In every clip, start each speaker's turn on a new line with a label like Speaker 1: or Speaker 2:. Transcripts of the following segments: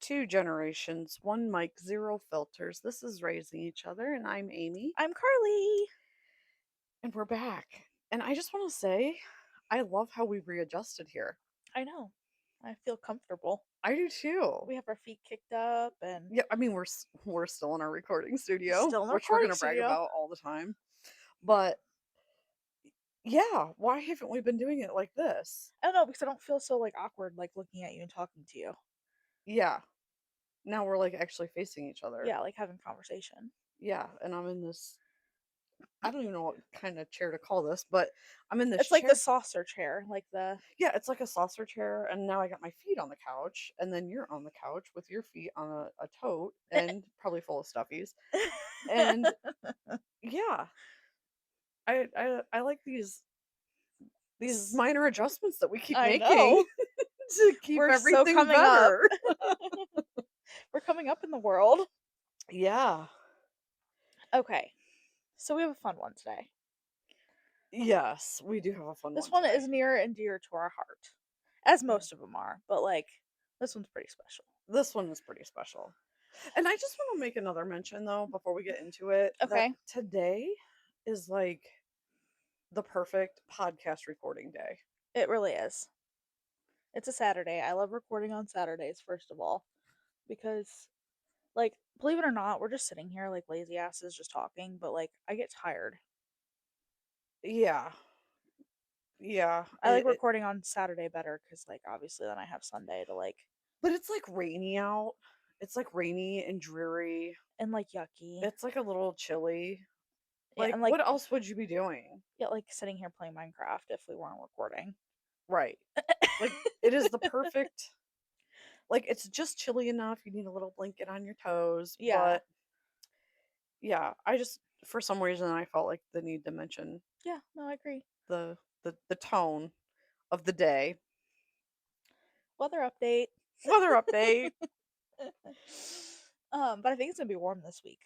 Speaker 1: Two generations, one mic, zero filters. This is Raising Each Other, and I'm Amy,
Speaker 2: I'm Carly.
Speaker 1: and we're back. And I just want to say, I love how we readjusted here.
Speaker 2: I know. I feel comfortable.
Speaker 1: I do too.
Speaker 2: We have our feet kicked up and
Speaker 1: Yeah, I mean we're still in our recording studio,
Speaker 2: still in the
Speaker 1: which we're
Speaker 2: recording
Speaker 1: gonna brag
Speaker 2: studio.
Speaker 1: about all the time. But yeah, why haven't we been doing it like this?
Speaker 2: I don't know because I don't feel so awkward looking at you and talking to you.
Speaker 1: Yeah, now we're like actually facing each other.
Speaker 2: Yeah, like having conversation.
Speaker 1: Yeah, and I'm in this. I don't even know what kind of chair to call this, but I'm in this
Speaker 2: It's like the
Speaker 1: chair.
Speaker 2: saucer chair, like the
Speaker 1: Yeah, it's like a saucer chair, and now I got my feet on the couch, and then you're on the couch with your feet on a tote and probably full of stuffies. And yeah, I like these minor adjustments that we keep
Speaker 2: I
Speaker 1: making
Speaker 2: know.
Speaker 1: to keep
Speaker 2: We're so
Speaker 1: everything
Speaker 2: coming up.
Speaker 1: better.
Speaker 2: We're coming up in the world.
Speaker 1: Yeah.
Speaker 2: Okay. So we have a fun one today.
Speaker 1: Yes, we do have a fun
Speaker 2: This
Speaker 1: one
Speaker 2: one
Speaker 1: today.
Speaker 2: is near and dear to our heart. As most of them are, but this one's pretty special.
Speaker 1: This one is pretty special. And I just want to make another mention though before we get into it that
Speaker 2: Okay.
Speaker 1: today is like the perfect podcast recording day.
Speaker 2: It really is. It's a Saturday. I love recording on Saturdays, first of all, because, believe it or not, we're just sitting here like lazy asses just talking, but I get tired.
Speaker 1: Yeah. Yeah.
Speaker 2: I like recording on Saturday better because, obviously, then I have Sunday to,
Speaker 1: But it's like rainy out. It's like rainy and dreary.
Speaker 2: and yucky.
Speaker 1: It's like a little chilly.
Speaker 2: Yeah,
Speaker 1: Like,
Speaker 2: and
Speaker 1: what else would you be doing?
Speaker 2: yeah, sitting here playing Minecraft if we weren't recording.
Speaker 1: Right. Like, it is the perfect, like, it's just chilly enough. You need a little blanket on your toes.
Speaker 2: Yeah.
Speaker 1: But yeah, I just, for some reason, I felt like the need to mention
Speaker 2: Yeah, no, I agree.
Speaker 1: the tone of the day.
Speaker 2: Weather update.
Speaker 1: Weather update.
Speaker 2: But I think it's gonna be warm this week.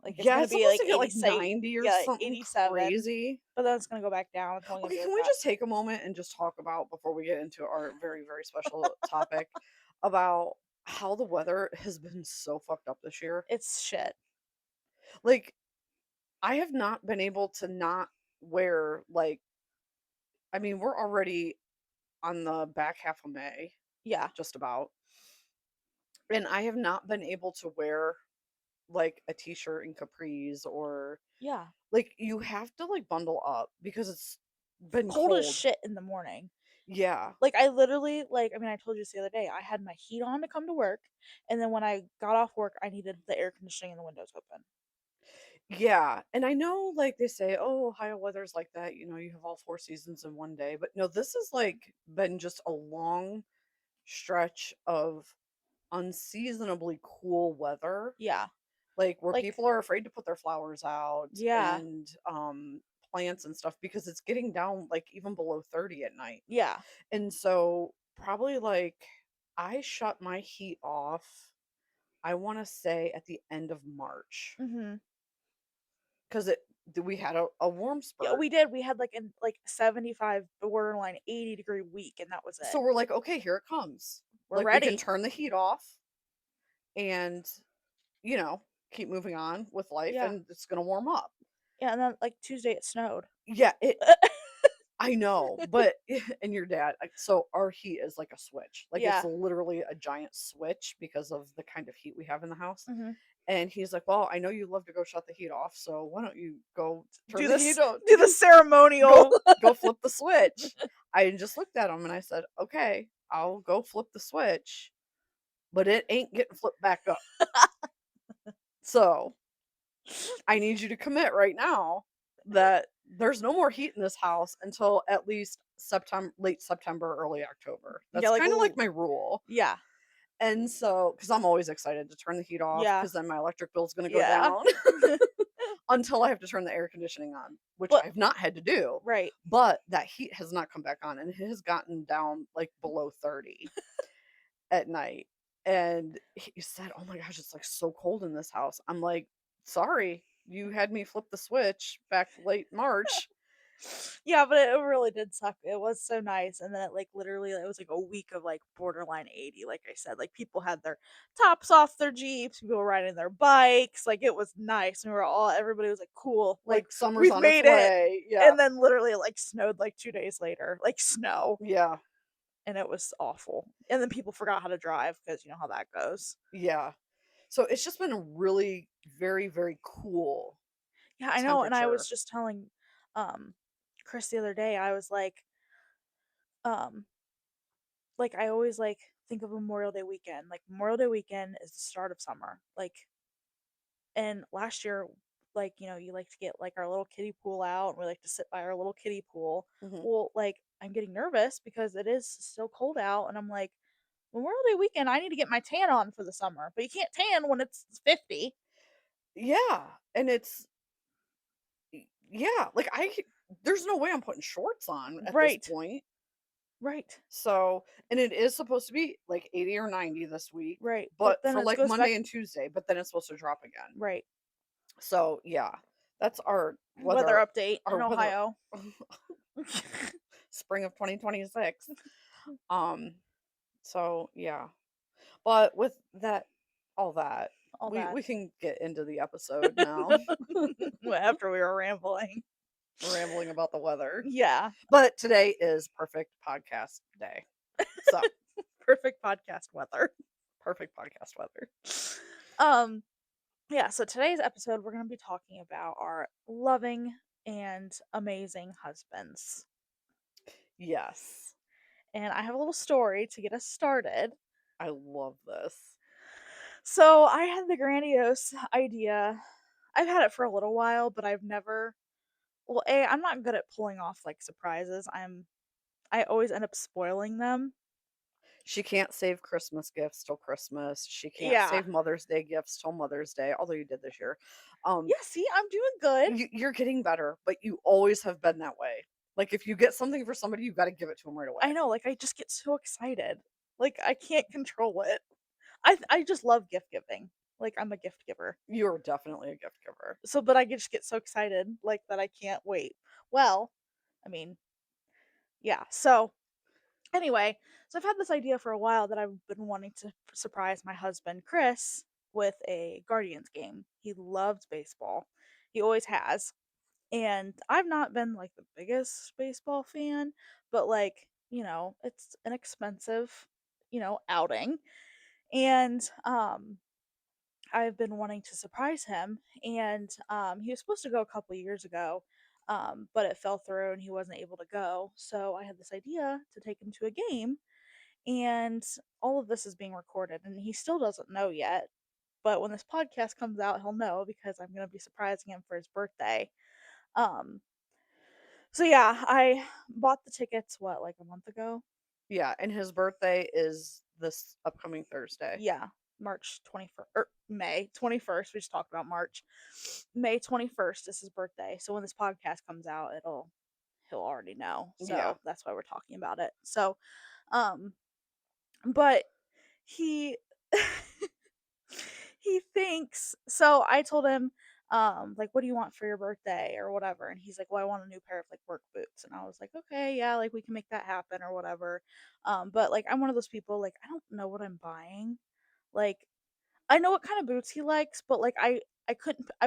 Speaker 2: It's
Speaker 1: Yeah,
Speaker 2: gonna
Speaker 1: it's
Speaker 2: be
Speaker 1: supposed to get like
Speaker 2: 87,
Speaker 1: 90 or
Speaker 2: yeah,
Speaker 1: something
Speaker 2: 87,
Speaker 1: crazy.
Speaker 2: but then it's gonna go back down. It's only gonna
Speaker 1: Okay,
Speaker 2: be
Speaker 1: can we
Speaker 2: that.
Speaker 1: just take a moment and just talk about, before we get into our very, very special topic, about how the weather has been so fucked up this year?
Speaker 2: It's shit.
Speaker 1: Like, I have not been able to not wear, like, I mean, we're already on the back half of May,
Speaker 2: Yeah.
Speaker 1: just about. And I have not been able to wear like a t-shirt and capris, or
Speaker 2: Yeah.
Speaker 1: like, you have to like bundle up because it's been
Speaker 2: Cold as
Speaker 1: cold.
Speaker 2: shit in the morning.
Speaker 1: Yeah.
Speaker 2: I literally, I told you this the other day. I had my heat on to come to work, and then when I got off work, I needed the air conditioning and the windows open.
Speaker 1: Yeah, and I know, like, they say, "Oh, Ohio weather's like that, you have all 4 seasons in one day," but no, this has, like, been just a long stretch of unseasonably cool weather,
Speaker 2: Yeah.
Speaker 1: like, where
Speaker 2: Like,
Speaker 1: people are afraid to put their flowers out
Speaker 2: yeah.
Speaker 1: and, plants and stuff because it's getting down, like, even below 30 at night,
Speaker 2: Yeah.
Speaker 1: and so, probably, like, I shut my heat off, I wanna say at the end of March.
Speaker 2: Mhm.
Speaker 1: 'Cause we had a warm
Speaker 2: Yeah,
Speaker 1: spurt.
Speaker 2: we did. We had an 75 borderline 80-degree week, and that was
Speaker 1: So
Speaker 2: it.
Speaker 1: we're like, "Okay, here it comes."
Speaker 2: We're
Speaker 1: Like, we can
Speaker 2: ready.
Speaker 1: turn the heat off and, you know, keep moving on with life,
Speaker 2: Yeah.
Speaker 1: and it's gonna warm up.
Speaker 2: Yeah, and then Tuesday it snowed.
Speaker 1: Yeah, I know, but and your dad, so our heat is like a switch. Like, it's
Speaker 2: Yeah.
Speaker 1: literally a giant switch because of the kind of heat we have in the house,
Speaker 2: Mhm.
Speaker 1: and he's like, "Well, I know you love to go shut the heat off, so why don't you go turn
Speaker 2: Do
Speaker 1: the heat
Speaker 2: this
Speaker 1: on?
Speaker 2: do the
Speaker 1: Go
Speaker 2: ceremonial.
Speaker 1: go flip the switch." I just looked at him and I said, "Okay, I'll go flip the switch, but it ain't getting flipped back up. So, I need you to commit right now that there's no more heat in this house until at least September, late September, early October."
Speaker 2: Yeah,
Speaker 1: That's kind of like my rule.
Speaker 2: yeah.
Speaker 1: And so, because I'm always excited to turn the heat off,
Speaker 2: Yeah.
Speaker 1: because then my electric bill's going to go
Speaker 2: Yeah.
Speaker 1: down until I have to turn the air conditioning on, which
Speaker 2: But
Speaker 1: I have not had to do.
Speaker 2: right.
Speaker 1: But that heat has not come back on, and it has gotten down like below 30 at night. And he said, "Oh my gosh, it's like so cold in this house." I'm like, "Sorry, you had me flip the switch back late March,
Speaker 2: Yeah, but it really did suck. It was so nice, and then it, like, literally, it was, like, a week of, like, borderline 80, like I said, like, people had their tops off their Jeeps, people were riding their bikes, like, it was nice, we were all everybody was like, "Cool, like,
Speaker 1: Like, summer's
Speaker 2: we've
Speaker 1: on its
Speaker 2: made it,"
Speaker 1: way. Yeah.
Speaker 2: and then literally, it, like, snowed, like, 2 days later, like, snow,
Speaker 1: Yeah.
Speaker 2: and it was awful, and then people forgot how to drive because you know how that goes.
Speaker 1: Yeah. So it's just been a really very, very cool
Speaker 2: Yeah, I know, and I was
Speaker 1: temperature.
Speaker 2: just telling, um, Chris the other day, I was um like, I always, like, think of Memorial Day weekend, like, Memorial Day weekend is the start of summer, like, and last year, like, you like to get, like, our little kiddie pool out, and we like to sit by our little kiddie pool.
Speaker 1: Mhm.
Speaker 2: Well, like, I'm getting nervous because it is still cold out, and I'm like, "Memorial Day weekend, I need to get my tan on for the summer," but you can't tan when it's 50.
Speaker 1: Yeah, and it's yeah, like, there's no way I'm putting shorts on at this
Speaker 2: Right,
Speaker 1: point.
Speaker 2: right,
Speaker 1: So and it is supposed to be, like, 80 or 90 this week,
Speaker 2: right, but
Speaker 1: but
Speaker 2: then
Speaker 1: for,
Speaker 2: it
Speaker 1: like,
Speaker 2: goes back.
Speaker 1: Monday and Tuesday, but then it's supposed to drop again.
Speaker 2: Right.
Speaker 1: So, yeah, that's
Speaker 2: Weather update in
Speaker 1: our weather
Speaker 2: Ohio.
Speaker 1: spring of 2026. Um, so, yeah. But with that all that,
Speaker 2: All that.
Speaker 1: we can get into the episode now.
Speaker 2: After we were rambling.
Speaker 1: Rambling about the weather.
Speaker 2: Yeah.
Speaker 1: But today is perfect podcast day. So,
Speaker 2: Perfect podcast weather.
Speaker 1: perfect podcast weather.
Speaker 2: Um, yeah, so today's episode we're gonna be talking about our loving and amazing husbands.
Speaker 1: Yes.
Speaker 2: And I have a little story to get us started.
Speaker 1: I love this.
Speaker 2: So I had the grandiose idea. I've had it for a little while, but I've never well, A, I'm not good at pulling off like surprises. I always end up spoiling them.
Speaker 1: She can't save Christmas gifts till Christmas. She can't
Speaker 2: Yeah.
Speaker 1: save Mother's Day gifts till Mother's Day, although you did this year. Um,
Speaker 2: Yeah, see, I'm doing good.
Speaker 1: you're getting better, but you always have been that way. Like, if you get something for somebody, you gotta give it to them right away.
Speaker 2: I know, like I just get so excited. Like I can't control it. I just love gift giving. Like I'm a gift giver.
Speaker 1: You're definitely a gift giver.
Speaker 2: So but I just get so excited like that I can't wait. Well, I mean, yeah. So anyway, so I've had this idea for a while that I've been wanting to surprise my husband Chris with a Guardians game. He loves baseball. He always has. And I've not been like the biggest baseball fan, but like, it's an expensive, outing. And I've been wanting to surprise him, and he was supposed to go a couple years ago, but it fell through and he wasn't able to go. So I had this idea to take him to a game, and all of this is being recorded, and he still doesn't know yet. But when this podcast comes out, he'll know because I'm going to be surprising him for his birthday. Um, so yeah, I bought the tickets what, like a month ago?
Speaker 1: Yeah, and his birthday is this upcoming Thursday.
Speaker 2: Yeah, March 21st or May 21st. We just talked about March. May 21st is his birthday. So when this podcast comes out, he'll already know.
Speaker 1: Yeah.
Speaker 2: So that's why we're talking about it. So um but he he thinks so I told him like what do you want for your birthday or whatever, and he's like, well, I want a new pair of like work boots, and I was like, okay, yeah, like we can make that happen or whatever. But like I'm one of those people, like I don't know what I'm buying. Like I know what kind of boots he likes, but like I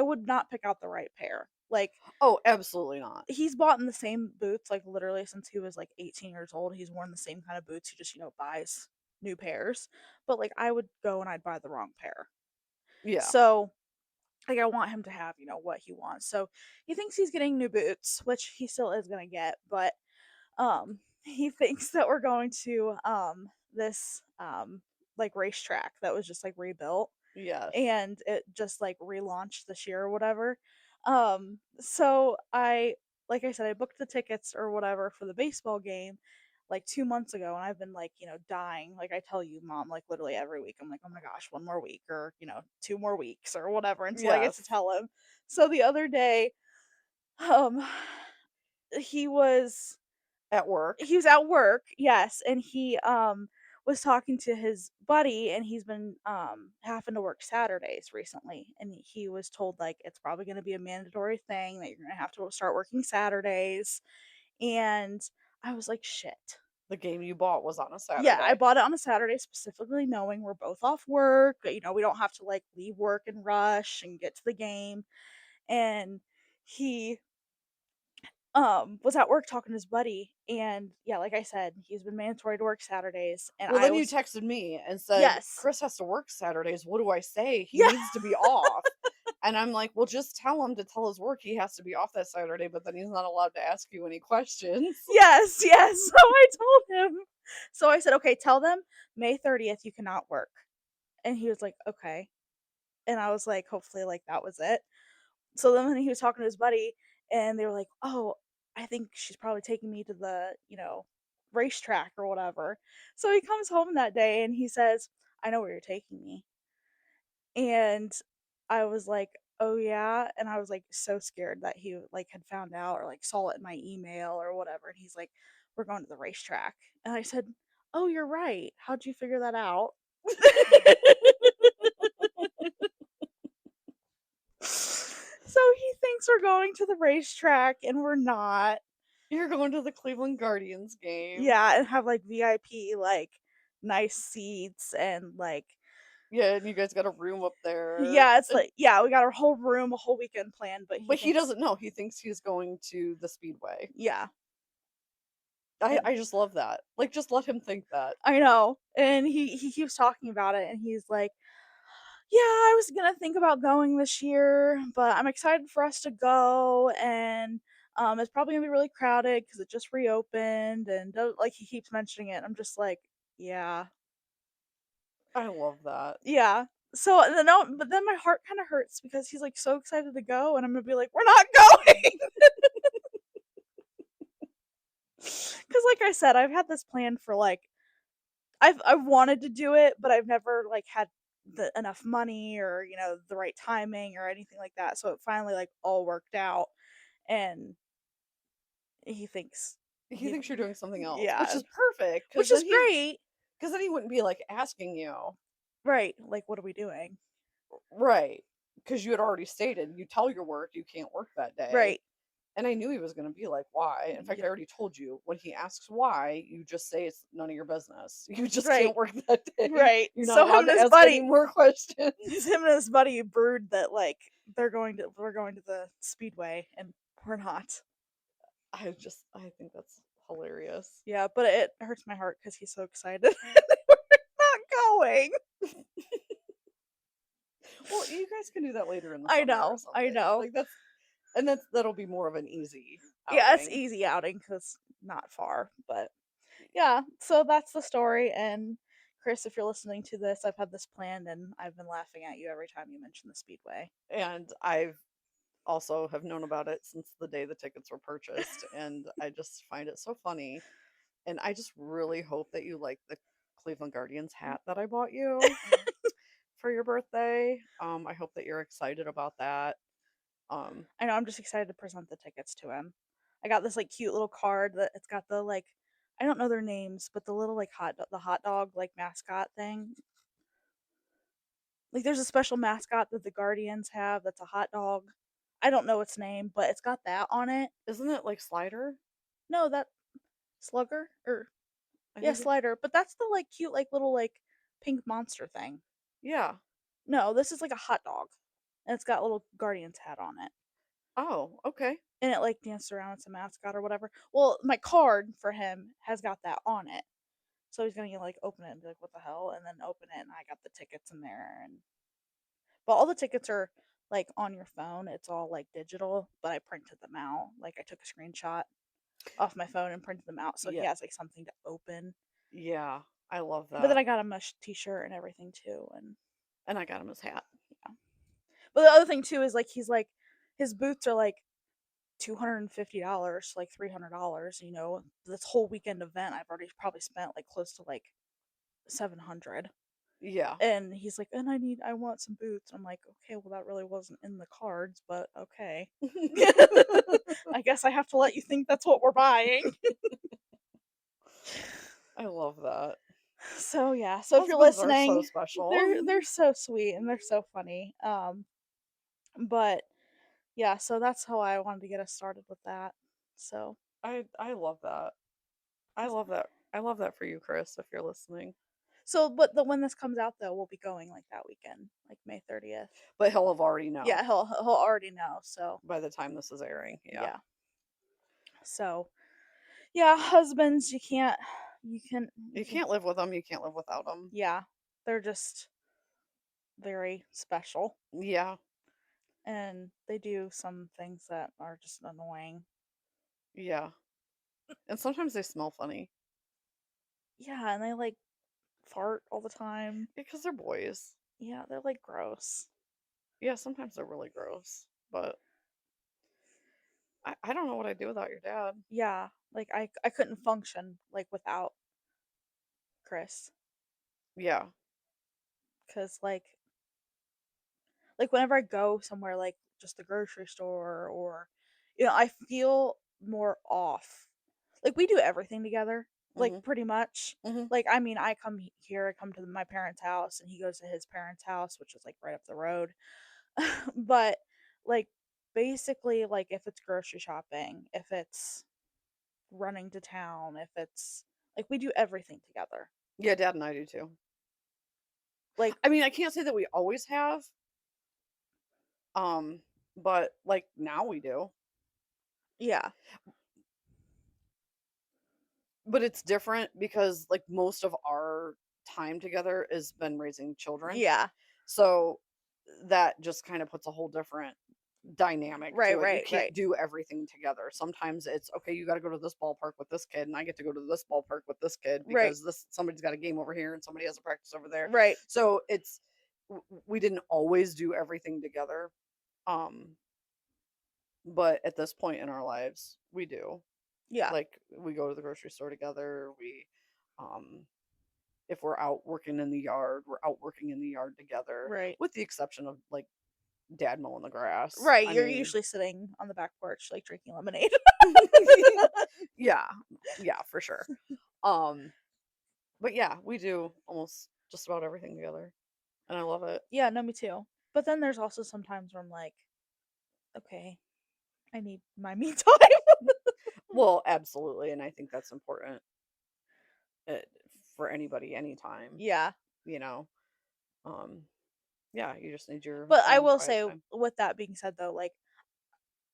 Speaker 2: would not pick out the right pair. Like
Speaker 1: Oh, absolutely not.
Speaker 2: he's bought in the same boots like literally since he was like 18 years old. He's worn the same kind of boots. He just, buys new pairs. But like I would go and I'd buy the wrong pair.
Speaker 1: Yeah.
Speaker 2: So like I want him to have, what he wants. So he thinks he's getting new boots, which he still is gonna get, but he thinks that we're going to this like racetrack that was just like rebuilt,
Speaker 1: Yes.
Speaker 2: and it just like relaunched this year or whatever. So like I said, I booked the tickets or whatever for the baseball game like 2 months ago, and I've been like, dying. Like I tell you, mom, like literally every week, I'm like, oh my gosh, one more week or, 2 more weeks or whatever until I get to
Speaker 1: Yes.
Speaker 2: tell him. So the other day, um, he was
Speaker 1: At work.
Speaker 2: he was at work, yes, and he was talking to his buddy, and he's been having to work Saturdays recently, and he was told like it's probably going to be a mandatory thing that you're going to have to start working Saturdays. And I was like, shit.
Speaker 1: The game you bought was on a
Speaker 2: Yeah, I
Speaker 1: Saturday.
Speaker 2: bought it on a Saturday specifically knowing we're both off work. We don't have to like leave work and rush and get to the game. And he was at work talking to his buddy, and yeah, like I said, he's been mandatory to work Saturdays, and
Speaker 1: Well,
Speaker 2: I
Speaker 1: then you
Speaker 2: was
Speaker 1: texted me and said,
Speaker 2: yes.
Speaker 1: "Chris has to work Saturdays. What do I say? He
Speaker 2: Yeah.
Speaker 1: needs to be off." And I'm like, "Well, just tell him to tell his work he has to be off that Saturday, but then he's not allowed to ask you any questions."
Speaker 2: Yes, yes. So I told him. So I said, "Okay, tell them May 30th you cannot work." And he was like, "Okay." And I was like, hopefully like that was it. So then when he was talking to his buddy, and they were like, "Oh, I think she's probably taking me to the, racetrack or whatever." So he comes home that day and he says, "I know where you're taking me." And I was like, "Oh yeah?" And I was like so scared that he like had found out or like saw it in my email or whatever. And he's like, "We're going to the racetrack." And I said, "Oh, you're right. How'd you figure that out?" So he thinks we're going to the racetrack and we're not.
Speaker 1: You're going to the Cleveland Guardians game.
Speaker 2: Yeah, and have like VIP like nice seats and like
Speaker 1: Yeah, and you guys got a room up there.
Speaker 2: yeah, it's like yeah, we got our whole room, a whole weekend planned, but he
Speaker 1: But he
Speaker 2: thinks
Speaker 1: doesn't know. He thinks he's going to the Speedway.
Speaker 2: yeah.
Speaker 1: I
Speaker 2: And
Speaker 1: I just love that. Like, just let him think that.
Speaker 2: I know. And he keeps talking about it and he's like, "Yeah, I was going to think about going this year, but I'm excited for us to go and it's probably going to be really crowded cuz it just reopened." And like he keeps mentioning it. I'm just like, "Yeah.
Speaker 1: I love that.
Speaker 2: Yeah." So then no, but then my heart kind of hurts because he's like so excited to go and I'm going to be like, "We're not going." Cuz like I said, I've had this plan for like I've wanted to do it, but I've never like had the enough money or, the right timing or anything like that. So it finally like all worked out and he thinks
Speaker 1: He
Speaker 2: he
Speaker 1: thinks you're doing something else, which
Speaker 2: yeah,
Speaker 1: is perfect
Speaker 2: which is great.
Speaker 1: because then he wouldn't be, like, asking you.
Speaker 2: Right. Like what are we doing?
Speaker 1: Right, because you had already stated, you tell your work you can't work that day,
Speaker 2: Right.
Speaker 1: and I knew he was gonna be like, "Why?" In fact, I
Speaker 2: Yep.
Speaker 1: already told you, when he asks why, you just say it's none of your business. You just
Speaker 2: Right.
Speaker 1: can't work that day.
Speaker 2: Right.
Speaker 1: You're not
Speaker 2: So him
Speaker 1: allowed
Speaker 2: and
Speaker 1: to
Speaker 2: his
Speaker 1: ask any
Speaker 2: buddy
Speaker 1: more questions.
Speaker 2: him and his buddy brewed that like we're going to the speedway and we're not.
Speaker 1: I think that's hilarious.
Speaker 2: Yeah, but it hurts my heart because he's so excited. We're not going.
Speaker 1: Well, you guys can do that later in the
Speaker 2: I
Speaker 1: summer or
Speaker 2: know, I
Speaker 1: something.
Speaker 2: know.
Speaker 1: Like, that'll be more of an easy
Speaker 2: Yeah, it's
Speaker 1: outing.
Speaker 2: easy outing because not far, but yeah, so that's the story. And Chris, if you're listening to this, I've had this planned and I've been laughing at you every time you mention the Speedway.
Speaker 1: And I've also have known about it since the day the tickets were purchased, and I just find it so funny. And I just really hope that you like the Cleveland Guardians hat that I bought you for your birthday. I hope that you're excited about that. Um,
Speaker 2: I know I'm just excited to present the tickets to him. I got this like cute little card that it's got the like I don't know their names, but the little like the hot dog like mascot thing. Like there's a special mascot that the Guardians have that's a hot dog. I don't know its name, but it's got that on it.
Speaker 1: isn't it like Slider?
Speaker 2: No, that Slugger or
Speaker 1: I
Speaker 2: yeah,
Speaker 1: think it,
Speaker 2: Slider, but that's the like cute like little like pink monster thing.
Speaker 1: yeah.
Speaker 2: No, this is like a hot dog, and it's got a little Guardians hat on it,
Speaker 1: Oh, okay.
Speaker 2: and it like danced around. It's a mascot or whatever. Well, my card for him has got that on it, so he's gonna like open it and be like, "What the hell?" And then open it, and I got the tickets in there, and but all the tickets are like on your phone. It's all like digital, but I printed them out. Like I took a screenshot off my phone and printed them out, so he
Speaker 1: Yeah.
Speaker 2: has like something to open.
Speaker 1: Yeah. I love
Speaker 2: But then
Speaker 1: that.
Speaker 2: I got him a t-shirt and everything too, and
Speaker 1: And I got him his hat.
Speaker 2: yeah. But the other thing too is like he's like his boots are like $250, like $300. This whole weekend event, I've already probably spent like close to like 700.
Speaker 1: Yeah.
Speaker 2: And he's like, and I want some boots. I'm like, okay, well that really wasn't in the cards, but okay. I guess I have to let you think that's what we're buying.
Speaker 1: I love that.
Speaker 2: So yeah, so if you're
Speaker 1: Husbands are so
Speaker 2: listening,
Speaker 1: special.
Speaker 2: they're so sweet and they're so funny. But yeah, so that's how I wanted to get us started with that. So
Speaker 1: I love that. I love that. I love that for you, Chris, if you're listening.
Speaker 2: but the when this comes out though, we'll be going like that weekend, like May 30th.
Speaker 1: But he'll have already know
Speaker 2: Yeah, he'll already know. So
Speaker 1: by the time this is airing. Yeah.
Speaker 2: yeah. So yeah, husbands, you
Speaker 1: You
Speaker 2: can
Speaker 1: can't live with them. You can't live without them.
Speaker 2: yeah, they're just very special
Speaker 1: Yeah.
Speaker 2: and they do some things that are just annoying.
Speaker 1: Yeah. And sometimes they smell funny
Speaker 2: Yeah, and they like fart all the time.
Speaker 1: because they're boys.
Speaker 2: Yeah, they're like gross.
Speaker 1: Yeah, sometimes they're really gross. But I don't know what I'd do without your dad.
Speaker 2: Yeah, like I couldn't function like without Chris
Speaker 1: Yeah.
Speaker 2: cuz like whenever I go somewhere like just the grocery store or I feel more off. Like we do everything together, like
Speaker 1: Hmm.
Speaker 2: pretty much.
Speaker 1: Hmm.
Speaker 2: Like I mean, I come here, I come to my parents' house and he goes to his parents' house, which is like right up the road. But like basically like if it's grocery shopping, if it's running to town, if it's like we do everything together.
Speaker 1: Yeah, dad and I do too.
Speaker 2: Like
Speaker 1: I mean, I can't say that we always have, um, but like now we do.
Speaker 2: yeah.
Speaker 1: But it's different because like most of our time together has been raising children.
Speaker 2: Yeah.
Speaker 1: So that just kind of puts a whole different dynamic
Speaker 2: Right,
Speaker 1: to it. You
Speaker 2: right,
Speaker 1: can't
Speaker 2: right.
Speaker 1: do everything together. Sometimes it's okay, you got to go to this ballpark with this kid and I get to go to this ballpark with this kid
Speaker 2: Right.
Speaker 1: because this somebody's got a game over here and somebody has a practice over there.
Speaker 2: Right.
Speaker 1: So it's we didn't always do everything together. Um but at this point in our lives, we do.
Speaker 2: Yeah.
Speaker 1: Like we go to the grocery store together. We um if we're out working in the yard, we're out working in the yard together,
Speaker 2: Right.
Speaker 1: with the exception of like dad mowing the grass.
Speaker 2: Right.
Speaker 1: I
Speaker 2: You're
Speaker 1: mean,
Speaker 2: usually sitting on the back porch like drinking lemonade.
Speaker 1: yeah, yeah, for sure. Um, but yeah, we do almost just about everything together, and I love it.
Speaker 2: Yeah, no, me too. But then there's also some times where I'm like, okay, I need my me time.
Speaker 1: Well, absolutely, and I think that's important uh, for anybody, anytime.
Speaker 2: Yeah.
Speaker 1: You know, um, yeah, you just need
Speaker 2: But
Speaker 1: your
Speaker 2: I
Speaker 1: own
Speaker 2: will
Speaker 1: quiet
Speaker 2: say,
Speaker 1: time.
Speaker 2: with that being said, though, like,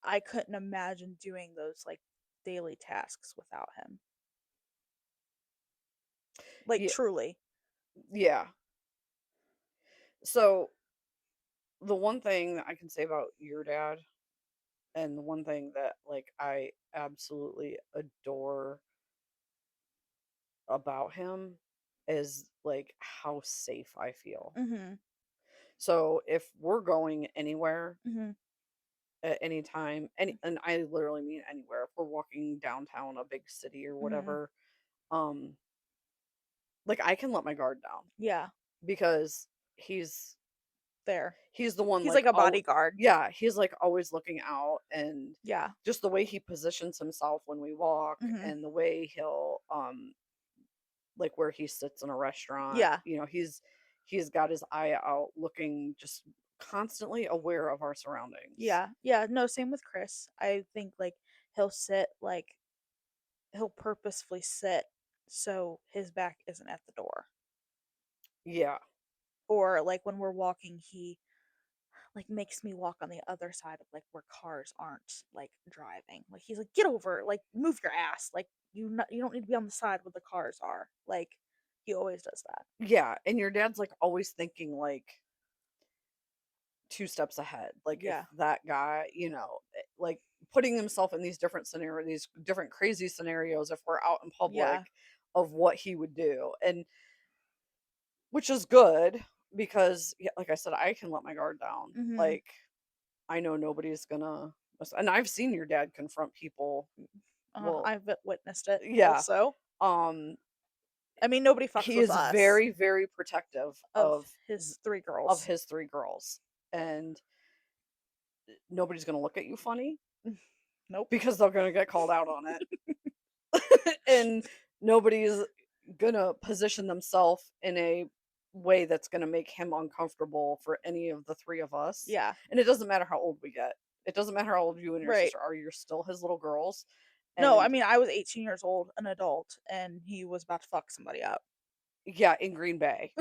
Speaker 2: I couldn't imagine doing those, like, daily tasks without him. Like,
Speaker 1: Yeah,
Speaker 2: truly.
Speaker 1: yeah. So the one thing that I can say about your dad, and the one thing that like I absolutely adore about him is like how safe I feel.
Speaker 2: Mm-hmm.
Speaker 1: So if we're going anywhere
Speaker 2: Mm-hmm.
Speaker 1: at any time, and I literally mean anywhere, if we're walking downtown a big city or
Speaker 2: Mm-hmm.
Speaker 1: whatever, um, like I can let my guard down
Speaker 2: Yeah.
Speaker 1: because he's
Speaker 2: There.
Speaker 1: he's the one
Speaker 2: He's
Speaker 1: like
Speaker 2: like a
Speaker 1: oh
Speaker 2: bodyguard.
Speaker 1: yeah, he's like always looking out and
Speaker 2: Yeah.
Speaker 1: just the way he positions himself when we walk
Speaker 2: Mm-hmm.
Speaker 1: and the way he'll like where he sits in a restaurant,
Speaker 2: Yeah.
Speaker 1: he's got his eye out looking just constantly aware of our surroundings.
Speaker 2: Yeah. Yeah. No, same with Chris. I think, like, he'll sit, like, he'll purposefully sit so his back isn't at the door.
Speaker 1: Yeah.
Speaker 2: Or, like, when we're walking, he like makes me walk on the other side of like where cars aren't like driving. Like he's like, get over, like move your ass. Like you don't need to be on the side where the cars are. Like he always does that.
Speaker 1: Yeah, and your dad's like always thinking like two steps ahead. Like if
Speaker 2: Yeah.
Speaker 1: that guy, like putting himself in these different scenarios, these different crazy scenarios if we're out in public
Speaker 2: Yeah.
Speaker 1: of what he would do. And which is good because yeah, like I said, I can let my guard down.
Speaker 2: Mhm.
Speaker 1: Like I know nobody's gonna and I've seen your dad confront people. Well,
Speaker 2: I've witnessed it
Speaker 1: yeah.
Speaker 2: also.
Speaker 1: Um
Speaker 2: I mean, nobody fucks
Speaker 1: he
Speaker 2: with
Speaker 1: is
Speaker 2: us
Speaker 1: very, very protective
Speaker 2: of his three
Speaker 1: of
Speaker 2: girls.
Speaker 1: his three girls. And nobody's gonna look at you funny
Speaker 2: Nope.
Speaker 1: because they're gonna get called out on it. And nobody's gonna position themselves in a way that's gonna make him uncomfortable for any of the 3 of us,
Speaker 2: Yeah.
Speaker 1: and it doesn't matter how old we get. It doesn't matter how old you and your
Speaker 2: Right.
Speaker 1: sister are, you're still his little girls,
Speaker 2: No, I
Speaker 1: and
Speaker 2: mean, I was 18 years old, an adult, and he was about to fuck somebody up.
Speaker 1: yeah, in Green Bay.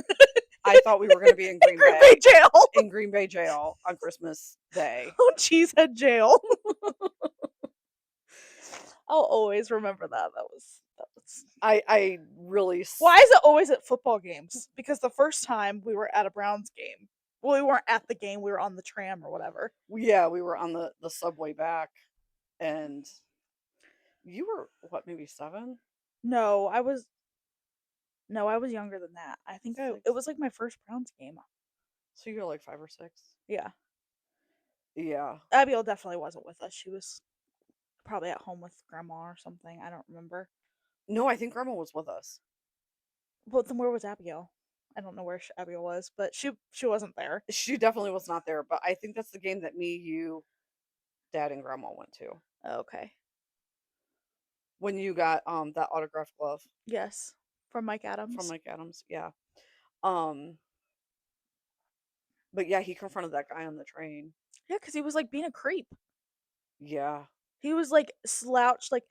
Speaker 1: I thought we were gonna be in
Speaker 2: In
Speaker 1: Green
Speaker 2: Green Bay
Speaker 1: Bay
Speaker 2: jail.
Speaker 1: in Green Bay jail on Christmas Day.
Speaker 2: Oh, Cheesehead jail. I'll always remember that. That was.
Speaker 1: I really
Speaker 2: Why is it always at football games? Because the first time we were at a Browns game. Well, we weren't at the game, we were on the tram or whatever.
Speaker 1: yeah, we were on the subway back, and you were, what, maybe 7?
Speaker 2: No, I was no, I was younger than that. I think it
Speaker 1: 6?
Speaker 2: was like my first Browns game.
Speaker 1: So you were like 5 or 6?
Speaker 2: Yeah.
Speaker 1: Yeah.
Speaker 2: Abigail definitely wasn't with us. She was probably at home with grandma or something. I don't remember.
Speaker 1: No, I think grandma was with us.
Speaker 2: But then where was Abigail? I don't know where Abigail was, but she wasn't there.
Speaker 1: She definitely was not there, but I think that's the game that me, you, dad, and grandma went to.
Speaker 2: Okay.
Speaker 1: When you got that autographed glove
Speaker 2: Yes. From Mike
Speaker 1: from
Speaker 2: Adams.
Speaker 1: Mike Adams. Yeah. Um but yeah, he confronted that guy on the train.
Speaker 2: Yeah, because he was like being a creep.
Speaker 1: Yeah.
Speaker 2: He was like slouched, like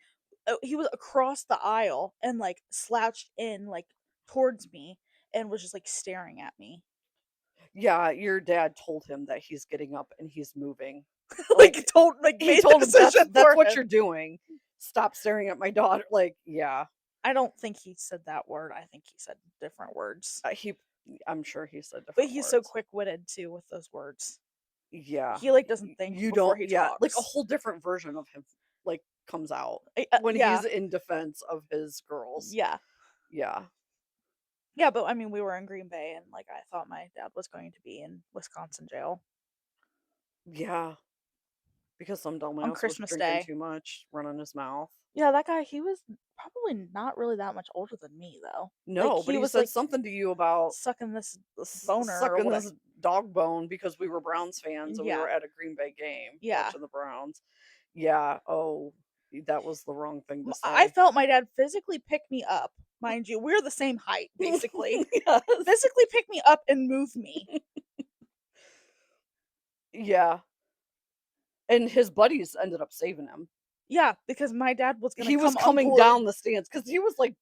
Speaker 2: he was across the aisle and like slouched in like towards me and was just like staring at me.
Speaker 1: Yeah, your dad told him that he's getting up and he's moving.
Speaker 2: Like
Speaker 1: Like
Speaker 2: told like
Speaker 1: he
Speaker 2: made the
Speaker 1: told him
Speaker 2: decision
Speaker 1: that's
Speaker 2: for
Speaker 1: what
Speaker 2: him.
Speaker 1: you're doing. Stop staring at my daughter. Like, yeah.
Speaker 2: I don't think he said that word. I think he said different words.
Speaker 1: He I'm sure he said
Speaker 2: But
Speaker 1: different
Speaker 2: he's so
Speaker 1: words.
Speaker 2: quick-witted too with those words.
Speaker 1: Yeah.
Speaker 2: He like doesn't think
Speaker 1: You
Speaker 2: before
Speaker 1: don't,
Speaker 2: he
Speaker 1: yeah, like a
Speaker 2: talks.
Speaker 1: whole different version of him like comes out when
Speaker 2: Yeah.
Speaker 1: he's in defense of his girls.
Speaker 2: Yeah.
Speaker 1: Yeah.
Speaker 2: Yeah, but I mean we were in Green Bay and like I thought my dad was going to be in Wisconsin jail
Speaker 1: Yeah. Because some
Speaker 2: on
Speaker 1: dumbass was
Speaker 2: Christmas
Speaker 1: drinking
Speaker 2: Day.
Speaker 1: too much, running his mouth.
Speaker 2: Yeah, that guy, he was probably not really that much older than me though. Like
Speaker 1: No, but
Speaker 2: he
Speaker 1: he
Speaker 2: was
Speaker 1: said
Speaker 2: like
Speaker 1: something to you about
Speaker 2: sucking this boner or
Speaker 1: sucking
Speaker 2: what.
Speaker 1: this dog bone because we were Browns fans and we
Speaker 2: Yeah.
Speaker 1: were at a Green Bay game
Speaker 2: Yeah.
Speaker 1: watching the Browns. Yeah. Oh, that was the wrong thing to
Speaker 2: I
Speaker 1: say.
Speaker 2: felt my dad physically pick me up. Mind you, we're the same height basically.
Speaker 1: Yes.
Speaker 2: Physically pick me up and move me.
Speaker 1: Yeah. And his buddies ended up saving him.
Speaker 2: Yeah, because my dad was going to
Speaker 1: He was
Speaker 2: come on
Speaker 1: coming
Speaker 2: board.
Speaker 1: down the stands because he was like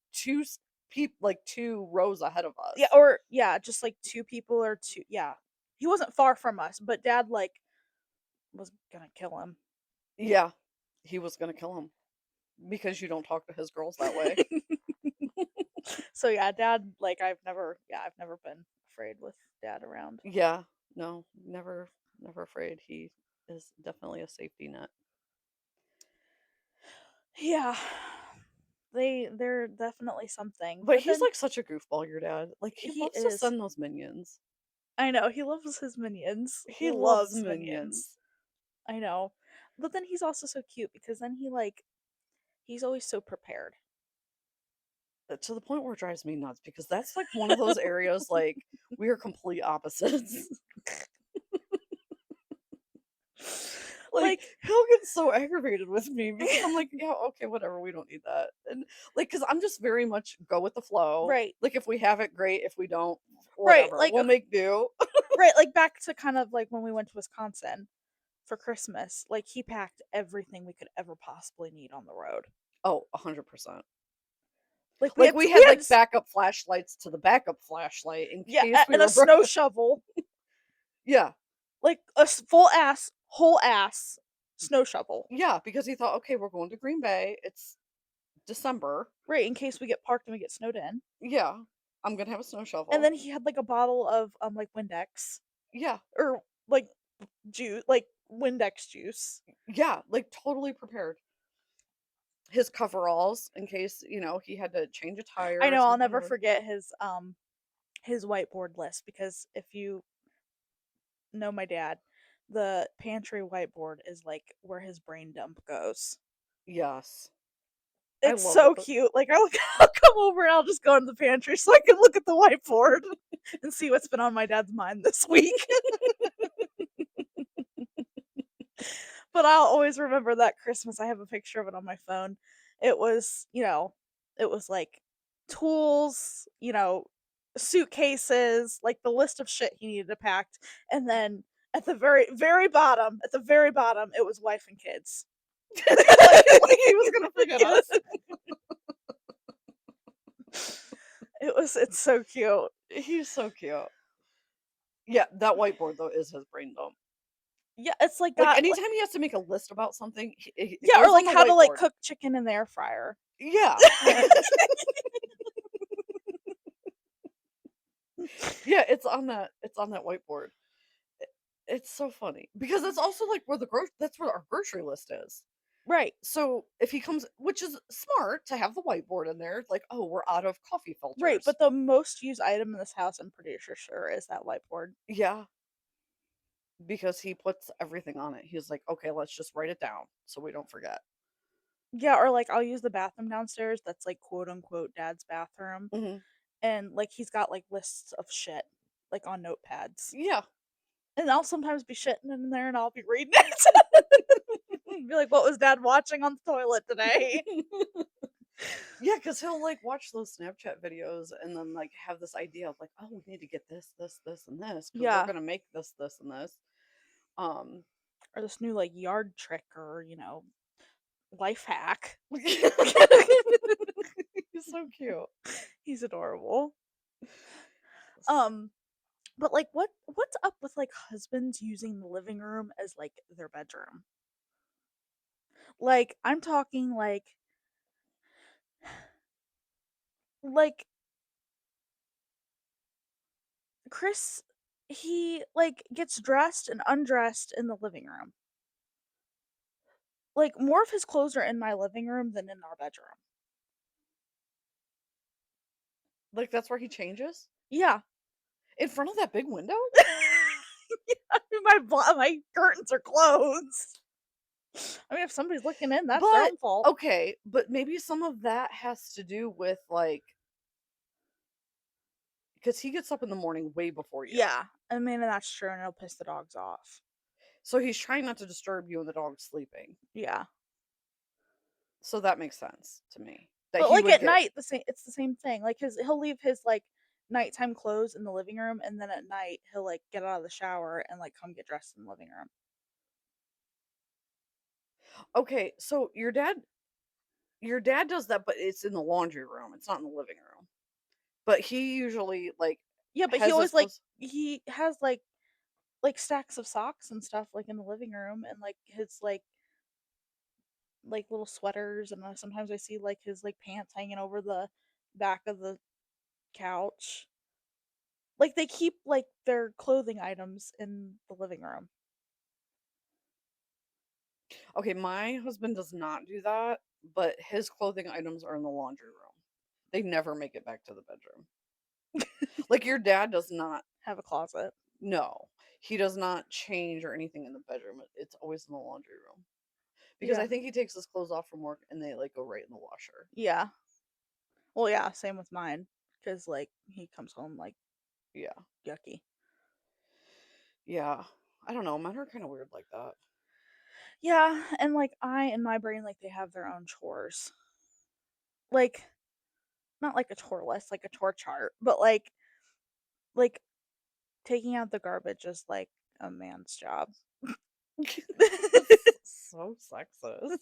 Speaker 1: like 2 rows ahead of
Speaker 2: Yeah,
Speaker 1: us.
Speaker 2: or yeah, just like two people or two. Yeah. He wasn't far from us, but dad like was going to kill him.
Speaker 1: Yeah. He was gonna kill him because you don't talk to his girls that way.
Speaker 2: So yeah, dad like I've never been afraid with dad around.
Speaker 1: Yeah. No, never afraid. He is definitely a safety net.
Speaker 2: Yeah. They're definitely something.
Speaker 1: But
Speaker 2: But
Speaker 1: he's
Speaker 2: then
Speaker 1: like such a goofball, your dad. Like he
Speaker 2: he
Speaker 1: loves to
Speaker 2: is.
Speaker 1: send those minions.
Speaker 2: I know, he loves his minions. He
Speaker 1: He loves
Speaker 2: loves minions.
Speaker 1: minions.
Speaker 2: I know. But then he's also so cute because then he's always so prepared.
Speaker 1: To the point where it drives me nuts because that's like one of those areas like we are complete opposites. Like,
Speaker 2: Like
Speaker 1: he'll get so aggravated with me because I'm like, "Yeah, okay, whatever, we don't need that." And, like, because 'cause I'm just very much go with the flow.
Speaker 2: right.
Speaker 1: Like, if we have it, great. If we don't,
Speaker 2: Right.
Speaker 1: whatever,
Speaker 2: Like
Speaker 1: we'll make do.
Speaker 2: right, like back to kind of like when we went to Wisconsin for Christmas. Like he packed everything we could ever possibly need on the road.
Speaker 1: Oh, 100%.
Speaker 2: Like
Speaker 1: Like, we
Speaker 2: we
Speaker 1: had,
Speaker 2: had
Speaker 1: like, backup flashlights to the backup flashlight in
Speaker 2: yeah,
Speaker 1: case we
Speaker 2: and a
Speaker 1: were
Speaker 2: snow shovel.
Speaker 1: Yeah.
Speaker 2: Like a full ass, whole ass snow shovel.
Speaker 1: Yeah, because he thought, "Okay, we're going to Green Bay. It's December.
Speaker 2: Right, in case we get parked and we get snowed in.
Speaker 1: Yeah. I'm gonna have a snow
Speaker 2: And
Speaker 1: shovel."
Speaker 2: then he had like a bottle of like Windex
Speaker 1: Yeah.
Speaker 2: or like juice, like Windex juice.
Speaker 1: Yeah, like, totally prepared. His coveralls in case, he had to change a
Speaker 2: I
Speaker 1: tire or
Speaker 2: know I'll
Speaker 1: something,
Speaker 2: never
Speaker 1: or
Speaker 2: forget his whiteboard list because if you know my dad, the pantry whiteboard is like where his brain dump goes.
Speaker 1: Yes. I
Speaker 2: It's
Speaker 1: love it,
Speaker 2: so cute. Like I'll come over and I'll just go into the pantry so I can look at the whiteboard and see what's been on my dad's mind this week. But I'll always remember that Christmas. I have a picture of it on my phone. It was, it was like tools, suitcases, like the list of shit he needed to pack, and then at the very bottom, it was wife and kids.
Speaker 1: Like he was gonna forget us.
Speaker 2: It's so cute.
Speaker 1: He's so cute. Yeah, that whiteboard though is his brain dump.
Speaker 2: Yeah, it's like
Speaker 1: Like
Speaker 2: got like
Speaker 1: anytime he has to make a list about something, it
Speaker 2: yeah, or
Speaker 1: goes on
Speaker 2: like
Speaker 1: the
Speaker 2: how to like
Speaker 1: whiteboard.
Speaker 2: cook chicken in the air fryer.
Speaker 1: Yeah. Yeah, it's on that whiteboard. I It's so funny because that's also like where that's where our grocery list is.
Speaker 2: Right.
Speaker 1: So if he comes, which is smart to have the whiteboard in there, like, oh, we're out of coffee
Speaker 2: Right,
Speaker 1: filters.
Speaker 2: but the most used item in this house, I'm pretty sure is that whiteboard.
Speaker 1: Yeah, because he puts everything on it. He's like, okay, let's just write it down so we don't forget.
Speaker 2: Yeah, or like I'll use the bathroom downstairs that's like quote unquote dad's bathroom.
Speaker 1: Hmm.
Speaker 2: And like he's got like lists of shit like on notepads.
Speaker 1: Yeah.
Speaker 2: And I'll sometimes be shitting in there and I'll be reading it. Be like, what was dad watching on the toilet today?
Speaker 1: Yeah, because he'll like watch those Snapchat videos and then like have this idea of like, oh, we need to get this, and this because we're
Speaker 2: Yeah.
Speaker 1: gonna make this, and this. Um,
Speaker 2: Or this new like yard trick or, life hack.
Speaker 1: he's so cute.
Speaker 2: He's adorable. Um, but like what's up with like husbands using the living room as like their bedroom? Like I'm talking like Chris, he like gets dressed and undressed in the living room. Like more of his clothes are in my living room than in our bedroom.
Speaker 1: Like that's where he changes
Speaker 2: Yeah.
Speaker 1: in front of that big window.
Speaker 2: Yeah, my curtains are closed. I mean, if somebody's looking in, that's their
Speaker 1: But
Speaker 2: own fault.
Speaker 1: okay, but maybe some of that has to do with like because he gets up in the morning way before you.
Speaker 2: Yeah, I mean, and that's true, and it'll piss the dogs off.
Speaker 1: So he's trying not to disturb you and the dog sleeping.
Speaker 2: Yeah,
Speaker 1: So that makes sense to me. That
Speaker 2: but
Speaker 1: he
Speaker 2: like
Speaker 1: would
Speaker 2: at
Speaker 1: get
Speaker 2: night, it's the same thing. Like he'll leave his like nighttime clothes in the living room, and then at night he'll like get out of the shower and like come get dressed in the living room.
Speaker 1: okay, so your dad does that, but it's in the laundry room. It's not in the living room. But he usually like
Speaker 2: Yeah, but he
Speaker 1: has his
Speaker 2: always like
Speaker 1: clothes.
Speaker 2: he has like stacks of socks and stuff like in the living room, and like his like little sweaters, and sometimes I see like his like pants hanging over the back of the couch. Like they keep like their clothing items in the living room.
Speaker 1: Okay, my husband does not do that, but his clothing items are in the laundry room. They never make it back to the bedroom. Like your dad does not.
Speaker 2: Have a closet.
Speaker 1: No, he does not change or anything in the bedroom. It's always in the laundry room because
Speaker 2: Yeah.
Speaker 1: I think he takes his clothes off from work and they like go right in the washer.
Speaker 2: Yeah. Well, yeah, same with mine cuz like he comes home like
Speaker 1: Yeah,
Speaker 2: yucky.
Speaker 1: yeah. I don't know. Mine are kind of weird like that.
Speaker 2: Yeah, and like I in my brain like they have their own chores. Like not like a chore list, like a chore chart, but like taking out the garbage is like a man's job.
Speaker 1: That's so sexist.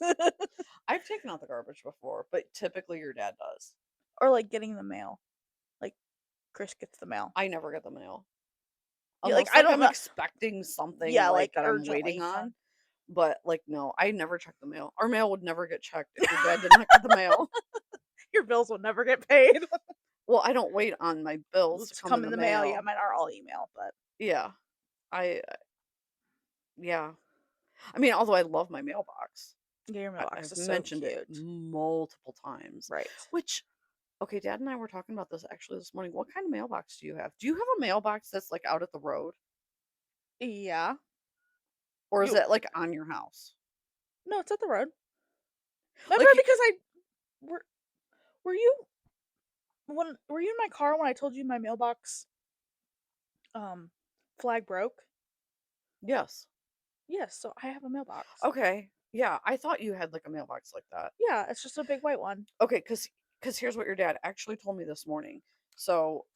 Speaker 1: I've taken out the garbage before, but typically your dad does.
Speaker 2: Or like getting the mail. Like Chris gets the mail.
Speaker 1: I never get the mail.
Speaker 2: Yeah, like
Speaker 1: Unless
Speaker 2: I
Speaker 1: like
Speaker 2: don't
Speaker 1: I'm
Speaker 2: know.
Speaker 1: expecting something
Speaker 2: Yeah,
Speaker 1: like
Speaker 2: like
Speaker 1: that I'm waiting
Speaker 2: urgently
Speaker 1: on.
Speaker 2: done.
Speaker 1: But like no, I never check the mail. Our mail would never get checked if your dad did not get the mail.
Speaker 2: Your bills will never get paid.
Speaker 1: Well, I don't wait on my bills to
Speaker 2: To
Speaker 1: come
Speaker 2: come
Speaker 1: in
Speaker 2: in
Speaker 1: the
Speaker 2: the mail. Yeah,
Speaker 1: mail.
Speaker 2: mine are all email, but
Speaker 1: Yeah. I yeah. I mean, although I love my mailbox.
Speaker 2: yeah, your mailbox
Speaker 1: I've
Speaker 2: is so
Speaker 1: mentioned it
Speaker 2: cute.
Speaker 1: multiple times.
Speaker 2: Right.
Speaker 1: Which okay, dad and I were talking about this actually this morning. What kind of mailbox do you have? Do you have a mailbox that's like out at the road?
Speaker 2: Yeah.
Speaker 1: Or is
Speaker 2: You
Speaker 1: it like on your house?
Speaker 2: No, it's at the road. Remember
Speaker 1: Like
Speaker 2: because I were were you were you in my car when I told you my mailbox um flag broke?
Speaker 1: yes.
Speaker 2: Yes, so I have a mailbox.
Speaker 1: Okay. Yeah, I thought you had like a mailbox like that.
Speaker 2: Yeah, it's just a big white one.
Speaker 1: Okay, cuz 'cause here's what your dad actually told me this morning. So,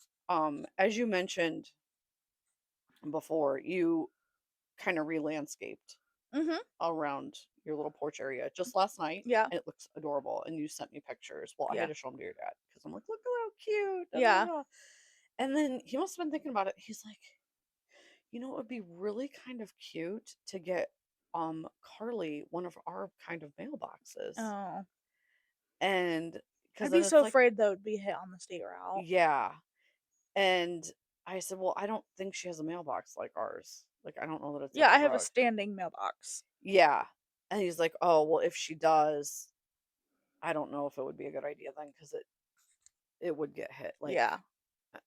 Speaker 1: as you mentioned before, you kinda re-landscaped
Speaker 2: Mhm.
Speaker 1: around your little porch area just last night,
Speaker 2: Yeah.
Speaker 1: and it looks adorable, and you sent me pictures. Well, I had
Speaker 2: Yeah.
Speaker 1: to show them to your dad because 'cause I'm like, "Look how cute, da, da,
Speaker 2: Yeah.
Speaker 1: da." And then he must have been thinking about it. He's like, "You know, it would be really kind of cute to get, Carly one of our kind of mailboxes."
Speaker 2: Oh.
Speaker 1: And because
Speaker 2: I'd
Speaker 1: then
Speaker 2: be so
Speaker 1: it's like,
Speaker 2: afraid that would be hit on the state route.
Speaker 1: yeah. And I said, "Well, I don't think she has a mailbox like ours. Like, I don't know that it's
Speaker 2: Yeah,
Speaker 1: up
Speaker 2: I
Speaker 1: the
Speaker 2: have a
Speaker 1: road."
Speaker 2: standing mailbox.
Speaker 1: Yeah. And he's like, "Oh, well, if she does, I don't know if it would be a good idea then because it would get hit. Like,
Speaker 2: Yeah.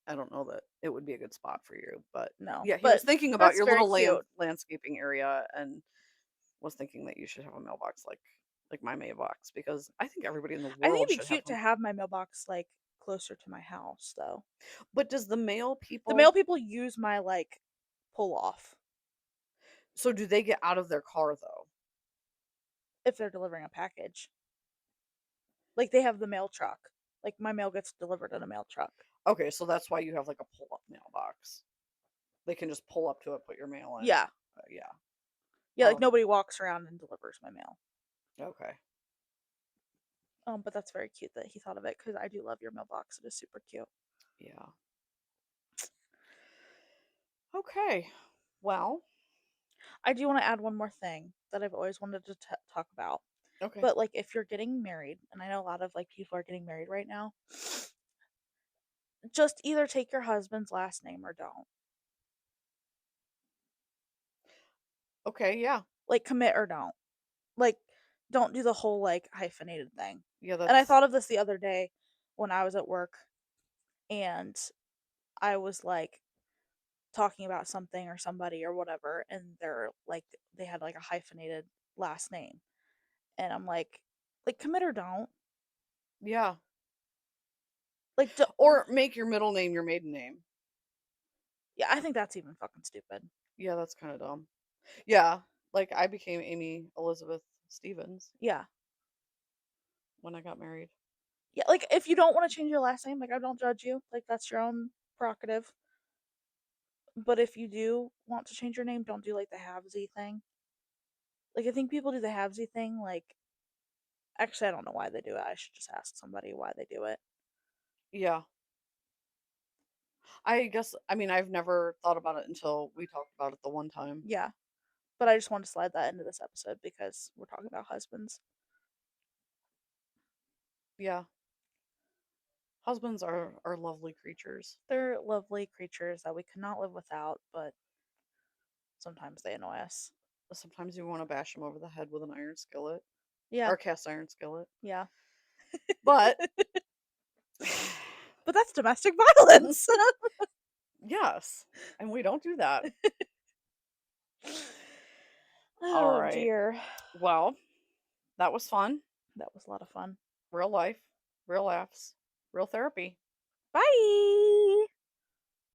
Speaker 1: I don't know that it would be a good spot for you." But
Speaker 2: No.
Speaker 1: yeah, he
Speaker 2: But
Speaker 1: was thinking about
Speaker 2: that's
Speaker 1: your
Speaker 2: very
Speaker 1: little
Speaker 2: cute.
Speaker 1: landscaping area and was thinking that you should have a mailbox like my mailbox because I think everybody in the
Speaker 2: I think
Speaker 1: world
Speaker 2: it'd be
Speaker 1: should have
Speaker 2: cute to
Speaker 1: one.
Speaker 2: have my mailbox like closer to my house though.
Speaker 1: But does the mail
Speaker 2: The mail
Speaker 1: people,
Speaker 2: people use my like pull off
Speaker 1: so do they get out of their car though?
Speaker 2: if they're delivering a package. Like they have the mail truck. Like my mail gets delivered in a mail truck.
Speaker 1: Okay, so that's why you have like a pull-up mailbox. They can just pull up to it, put your mail in.
Speaker 2: Yeah.
Speaker 1: Yeah.
Speaker 2: Yeah, like
Speaker 1: Um,
Speaker 2: nobody walks around and delivers my mail.
Speaker 1: okay.
Speaker 2: But that's very cute that he thought of it because I do love your mailbox. It is super cute.
Speaker 1: Yeah. Okay. Well,
Speaker 2: I do want to add one more thing that I've always wanted to talk about.
Speaker 1: okay.
Speaker 2: But like if you're getting married, and I know a lot of like people are getting married right now, just either take your husband's last name or don't.
Speaker 1: Okay, yeah.
Speaker 2: Like commit or don't. Like don't do the whole like hyphenated thing.
Speaker 1: Yeah,
Speaker 2: And I
Speaker 1: that's
Speaker 2: thought of this the other day when I was at work and I was like talking about something or somebody or whatever and they're like they had like a hyphenated last name. And I'm like commit or don't.
Speaker 1: yeah.
Speaker 2: Like do
Speaker 1: Or make your middle name your maiden name.
Speaker 2: yeah, I think that's even fucking stupid.
Speaker 1: Yeah, that's kind of dumb. Yeah, like I became Amy Elizabeth Stevens
Speaker 2: Yeah.
Speaker 1: when I got married.
Speaker 2: Yeah, like if you don't want to change your last name, like I don't judge you. Like that's your own prerogative. But if you do want to change your name, don't do like the halvesy thing. Like I think people do the halvesy thing. Like actually, I don't know why they do it. I should just ask somebody why they do it.
Speaker 1: Yeah. I guess I mean I've never thought about it until we talked about it the one time.
Speaker 2: Yeah, but I just want to slide that into this episode because we're talking about husbands.
Speaker 1: Yeah. Husbands are lovely creatures.
Speaker 2: They're lovely creatures that we could not live without, but sometimes they annoy us.
Speaker 1: Sometimes you want to bash them over the head with an iron skillet
Speaker 2: Yeah,
Speaker 1: or cast iron skillet.
Speaker 2: yeah.
Speaker 1: But
Speaker 2: But that's domestic violence.
Speaker 1: yes, and we don't do that. All
Speaker 2: Oh
Speaker 1: right.
Speaker 2: dear.
Speaker 1: Well, that was fun.
Speaker 2: That was a lot of fun.
Speaker 1: Real life, real laughs, real therapy.
Speaker 2: Bye.